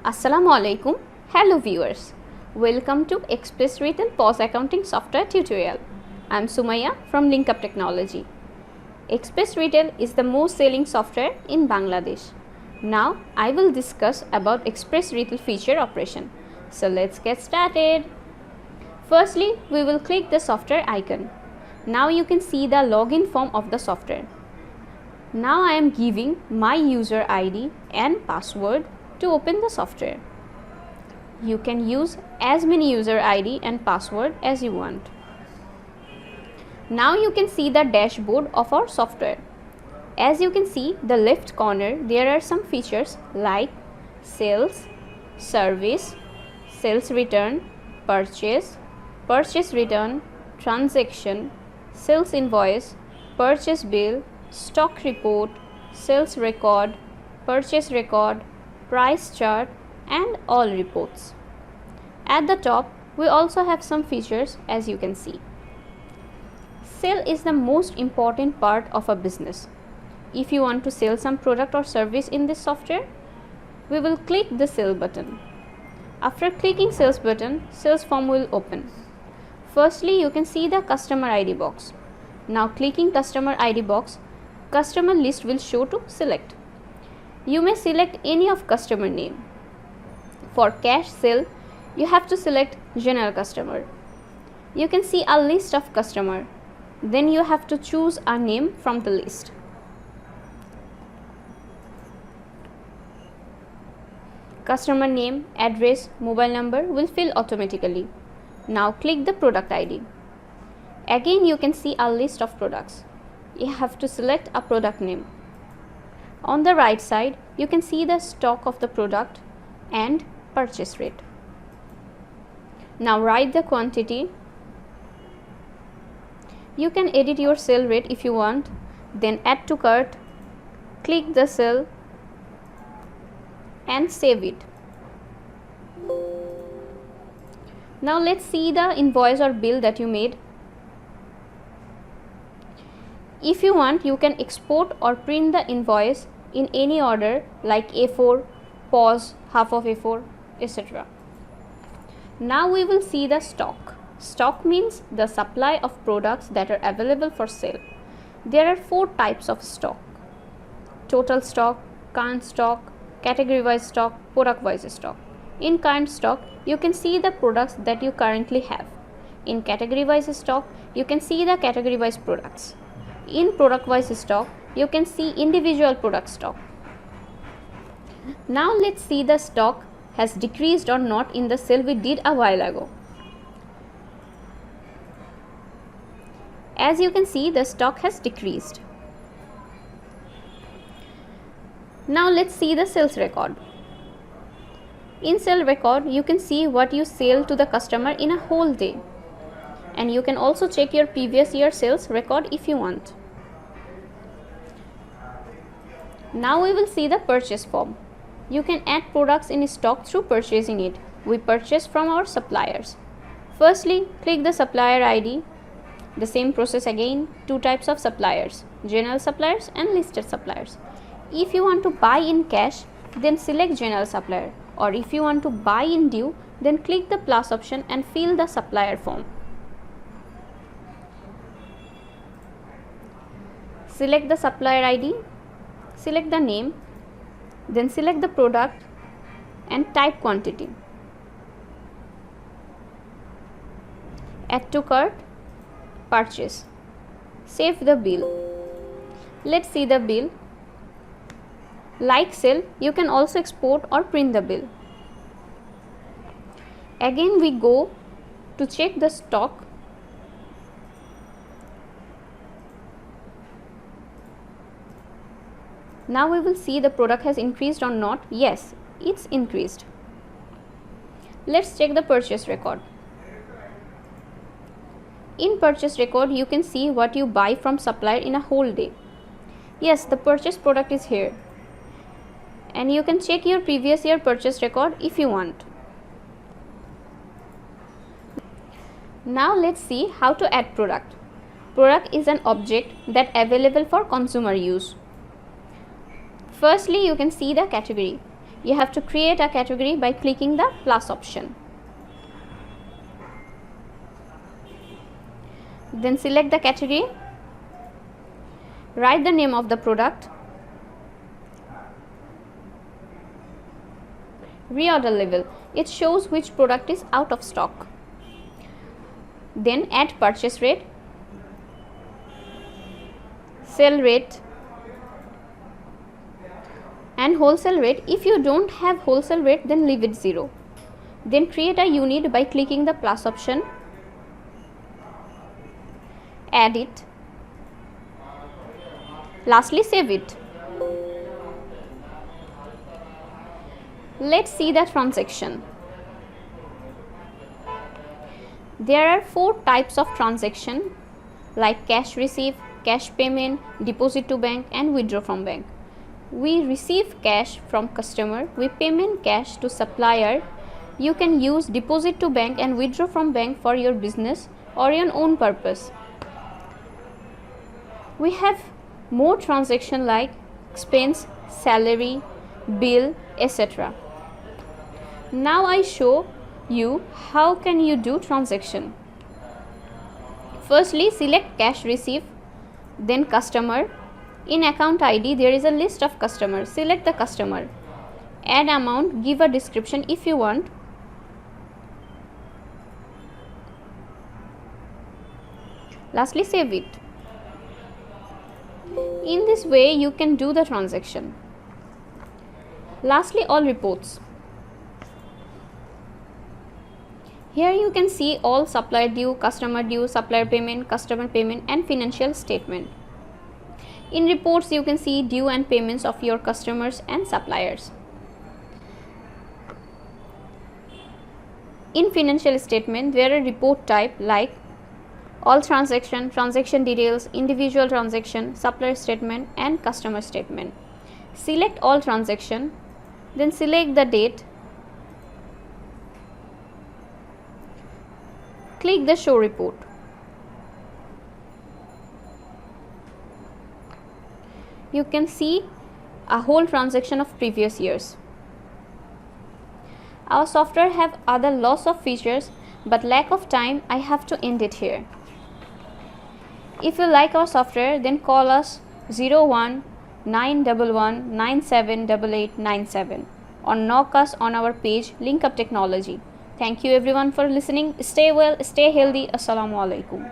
Assalamu alaikum. Hello viewers. Welcome to Express Retail POS Accounting Software tutorial. I am Sumaya from LinkUp Technology. Express Retail is the most selling software in Bangladesh. Now I will discuss about Express Retail feature operation. So let's get started. Firstly, we will click the software icon. Now you can see the login form of the software. Now I am giving my user ID and password to open the software. You can use as many user ID and password as you want. Now you can see the dashboard of our software. As you can see the left corner, there are some features like sales, service, sales return, purchase, purchase return, transaction, sales invoice, purchase bill, stock report, sales record, purchase record, price chart and all reports. At the top, we also have some features as you can see. Sale is the most important part of a business. If you want to sell some product or service in this software, we will click the sale button. After clicking sales button, sales form will open. Firstly, you can see the customer ID box. Now clicking customer ID box, customer list will show to select. You may select any of customer name. For cash sale, you have to select general customer. You can see a list of customer. Then you have to choose a name from the list. Customer name, address, mobile number will fill automatically. Now click the product ID. Again you can see a list of products. You have to select a product name. On the right side, you can see the stock of the product and purchase rate. Now write the quantity. You can edit your sale rate if you want, then add to cart, click the sale and save it. Now let's see the invoice or bill that you made. If you want, you can export or print the invoice in any order like A4, POS, half of A4, etc. Now we will see the stock. Stock means the supply of products that are available for sale. There are 4 types of stock: total stock, current stock, category wise stock, product wise stock. In current stock, you can see the products that you currently have. In category wise stock, you can see the category wise products. In product wise stock, you can see individual product stock. Now let's see the stock has decreased or not in the sale we did a while ago. As you can see, the stock has decreased. Now let's see the sales record. In sale record, you can see what you sell to the customer in a whole day. And you can also check your previous year sales record if you want. Now we will see the purchase form. You can add products in stock through purchasing it. We purchase from our suppliers. Firstly, click the supplier ID. The same process again, 2 types of suppliers, general suppliers and listed suppliers. If you want to buy in cash, then select general supplier, or if you want to buy in due, then click the plus option and fill the supplier form. Select the supplier ID, select the name, then select the product and type quantity. Add to cart, purchase, save the bill. Let's see the bill. Like sale, you can also export or print the bill. Again we go to check the stock. Now we will see the product has increased or not. Yes, it's increased. Let's check the purchase record. In purchase record, you can see what you buy from supplier in a whole day. Yes, the purchase product is here. And you can check your previous year purchase record if you want. Now let's see how to add product. Product is an object that available for consumer use. Firstly, you can see the category. you have to create a category by clicking the plus option. Then select the category, write the name of the product, reorder level, it shows which product is out of stock. Then add purchase rate, sell rate and wholesale rate. If you don't have wholesale rate, then leave it 0. Then create a unit by clicking the plus option, add it, lastly save it. Let's see the transaction. There are 4 types of transaction like cash receive, cash payment, deposit to bank and withdraw from bank. We receive cash from customer, we payment cash to supplier. You can use deposit to bank and withdraw from bank for your business or your own purpose. We have more transaction like expense, salary, bill, etc. Now I show you how can you do transaction. Firstly, select cash receive, then customer. In account ID there is a list of customers. Select the customer, add amount, give a description if you want. Lastly save it. In this way you can do the transaction. Lastly, all reports. Here you can see all supplier due, customer due, supplier payment, customer payment and financial statement. In reports you can see due and payments of your customers and suppliers. In financial statement there are report type like all transaction, transaction details, individual transaction, supplier statement and customer statement. Select all transaction, then select the date, click the show report. You can see a whole transaction of previous years. Our software have other lots of features, but lack of time I have to end it here. If you like our software, then call us 01-911-978897 or knock us on our page LinkUp Technology. Thank you everyone for listening. Stay well, stay healthy. Assalamu alaikum.